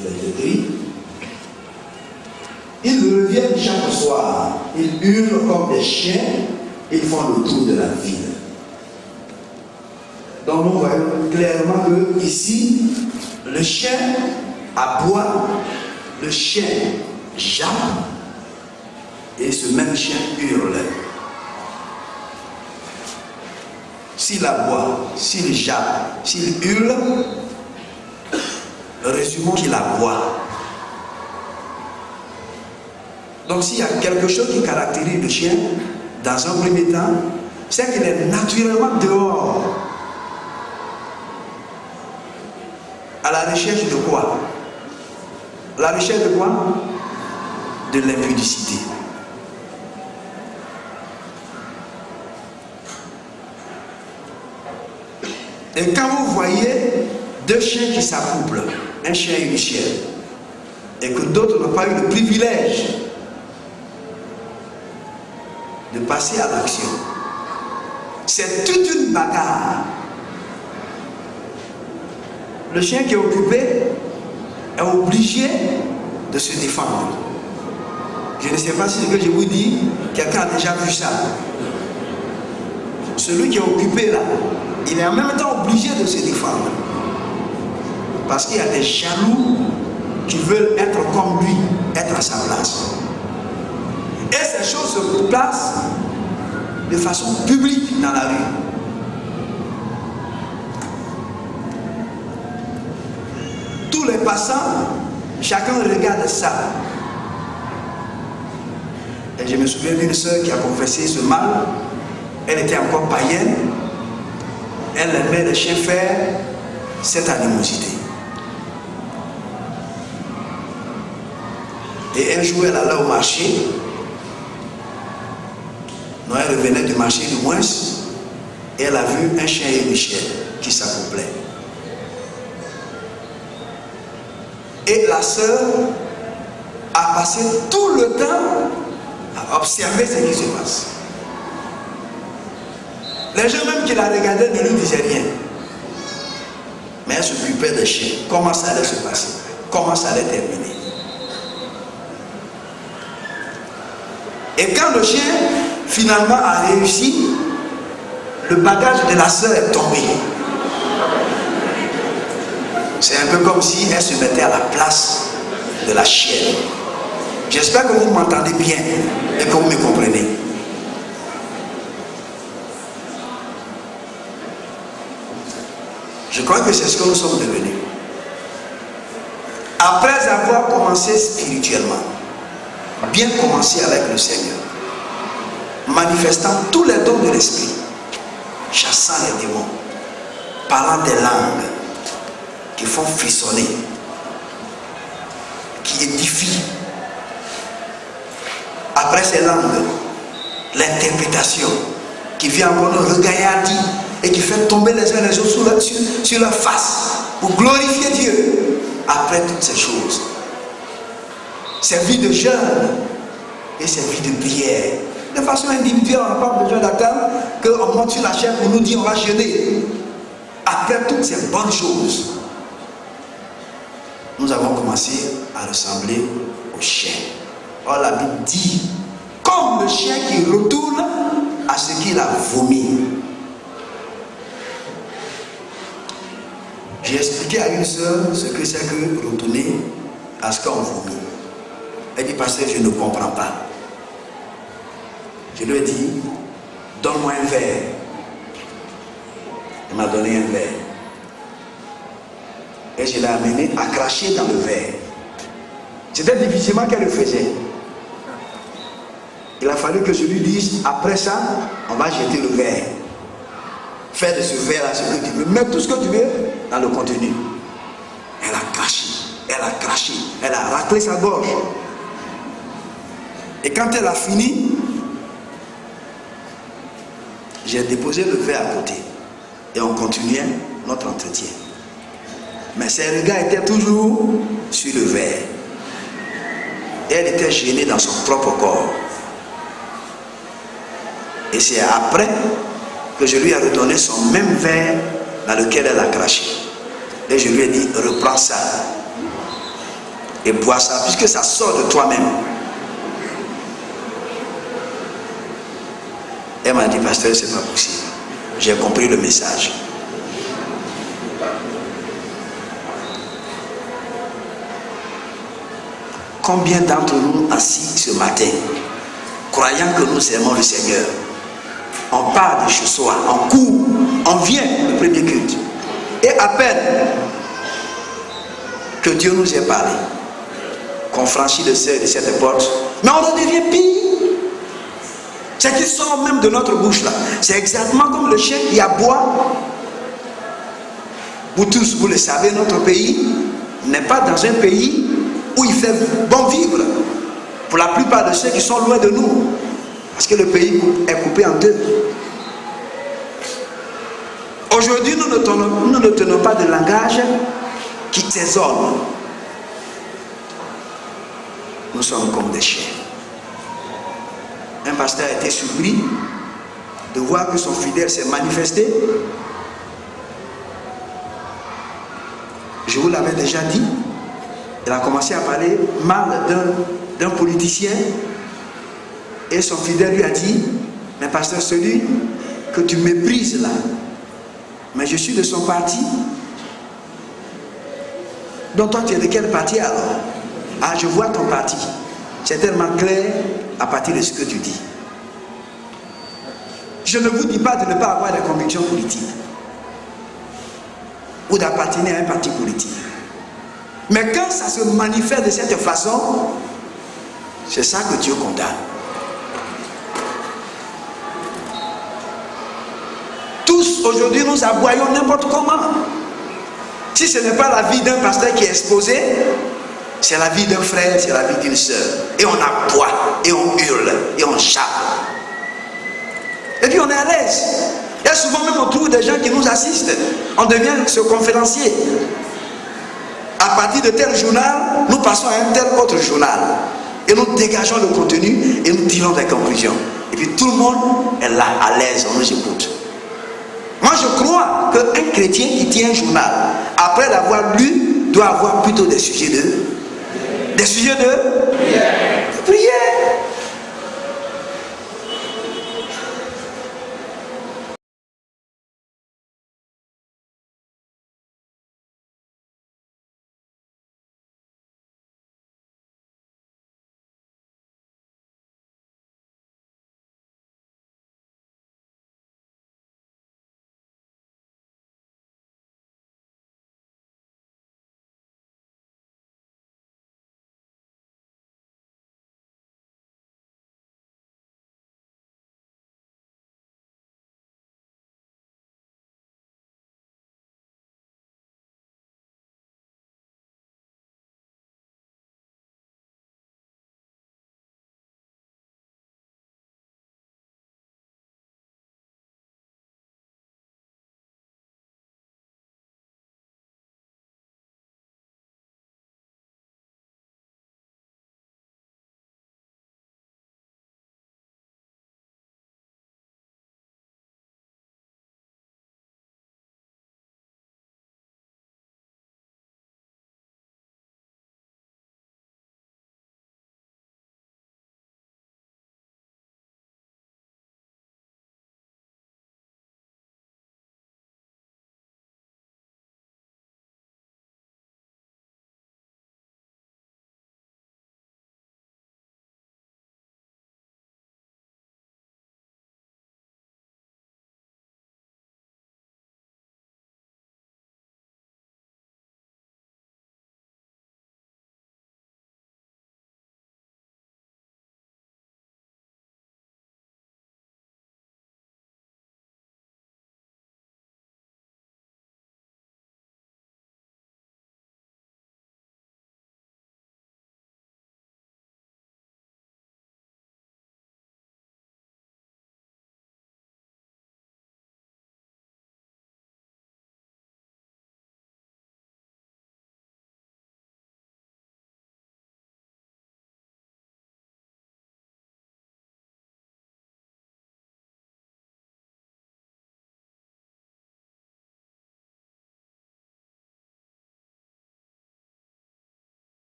Il est écrit. Ils reviennent chaque soir, ils hurlent comme des chiens, ils font le tour de la ville. Donc nous voyons clairement que ici, le chien aboie, le chien jappe, et ce même chien hurle. S'il aboie, s'il jappe, s'il hurle, résumons qu'il aboie. Donc s'il y a quelque chose qui caractérise le chien, dans un premier temps, c'est qu'il est naturellement dehors. À la recherche de quoi? La recherche de quoi? De l'impudicité. Et quand vous voyez deux chiens qui s'accouplent, un chien et une chienne, et que d'autres n'ont pas eu le privilège de passer à l'action, c'est toute une bagarre. Le chien qui est occupé est obligé de se défendre. Je ne sais pas si ce que je vous dis, quelqu'un a déjà vu ça. Celui qui est occupé là, il est en même temps obligé de se défendre. Parce qu'il y a des jaloux qui veulent être comme lui, être à sa place. Et ces choses se placent de façon publique dans la rue. Tous les passants, chacun regarde ça. Et je me souviens d'une sœur qui a confessé ce mal. Elle était encore païenne. Elle aimait les chiens faire cette animosité. Et un jour, elle allait au marché. Non, elle revenait du marché du moins. Et elle a vu un chien et une chienne qui s'accouplaient. Et la sœur a passé tout le temps à observer ce qui se passe. Les gens même qui la regardaient ne lui disaient rien. Mais elle s'occupait des chiens. Comment ça allait se passer? Comment ça allait terminer? Et quand le chien finalement a réussi, le bagage de la sœur est tombé. C'est un peu comme si elle se mettait à la place de la chienne. J'espère que vous m'entendez bien et que vous me comprenez. Je crois que c'est ce que nous sommes devenus. Après avoir commencé spirituellement, bien commencé avec le Seigneur, manifestant tous les dons de l'esprit, chassant les démons, parlant des langues qui font frissonner, qui édifient. Après ces langues, l'interprétation qui vient encore nous regaillardir et qui fait tomber les uns les autres sur leur face pour glorifier Dieu. Après toutes ces choses, ces vies de jeûne et ces vies de prière, de façon individuelle, on n'a pas besoin d'attendre qu'on monte sur la chaîne pour nous dire on va jeûner. Après toutes ces bonnes choses, nous avons commencé à ressembler au chien. Or la Bible dit, comme le chien qui retourne à ce qu'il a vomi. J'ai expliqué à une soeur ce que c'est que retourner à ce qu'on vomit. Elle dit, pasteur, je ne comprends pas. Je lui ai dit, donne-moi un verre. Elle m'a donné un verre. Et je l'ai amené à cracher dans le verre. C'était difficilement qu'elle le faisait. Il a fallu que je lui dise, après ça, on va jeter le verre. Fais de ce verre-là ce que tu veux. Mets tout ce que tu veux dans le contenu. Elle a craché, elle a raclé sa gorge. Et quand elle a fini, j'ai déposé le verre à côté. Et on continuait notre entretien. Mais ses regards étaient toujours sur le verre. Et elle était gênée dans son propre corps. Et c'est après que je lui ai redonné son même verre dans lequel elle a craché. Et je lui ai dit, reprends ça. et bois ça, puisque ça sort de toi-même. Elle m'a dit, pasteur, c'est pas possible. J'ai compris le message. Combien d'entre nous assis ce matin, croyant que nous aimons le Seigneur, on part de chez soi, on court, on vient le premier culte, et à peine que Dieu nous ait parlé, qu'on franchit le seuil de cette porte, mais on en devient pire. Ce qui sort même de notre bouche là, c'est exactement comme le chien qui aboie. Vous tous, vous le savez, notre pays n'est pas dans un pays où il fait bon vivre pour la plupart de ceux qui sont loin de nous, parce que le pays est coupé en deux. Aujourd'hui, nous ne tenons pas de langage qui saisonne. Nous sommes comme des chiens. Un pasteur a été surpris de voir que son fidèle s'est manifesté. Je vous l'avais déjà dit. Il a commencé à parler mal d'un politicien. Et son fidèle lui a dit, mais pasteur, celui que tu méprises là, mais je suis de son parti. Donc toi tu es de quel parti alors? Ah, je vois ton parti. C'est tellement clair à partir de ce que tu dis. Je ne vous dis pas de ne pas avoir des convictions politiques ou d'appartenir à un parti politique. Mais quand ça se manifeste de cette façon, c'est ça que Dieu condamne. Tous aujourd'hui nous aboyons n'importe comment. Si ce n'est pas la vie d'un pasteur qui est exposé, c'est la vie d'un frère, c'est la vie d'une soeur. Et on aboie, et on hurle, et on chape. Et puis on est à l'aise. Il y a souvent même autour des gens qui nous assistent. On devient ce conférencier. À partir de tel journal, nous passons à un tel autre journal. Et nous dégageons le contenu et nous tirons des conclusions. Et puis tout le monde est là, à l'aise, on nous écoute. Moi je crois qu'un chrétien qui tient un journal, après l'avoir lu, doit avoir plutôt des sujets de... Des sujets de...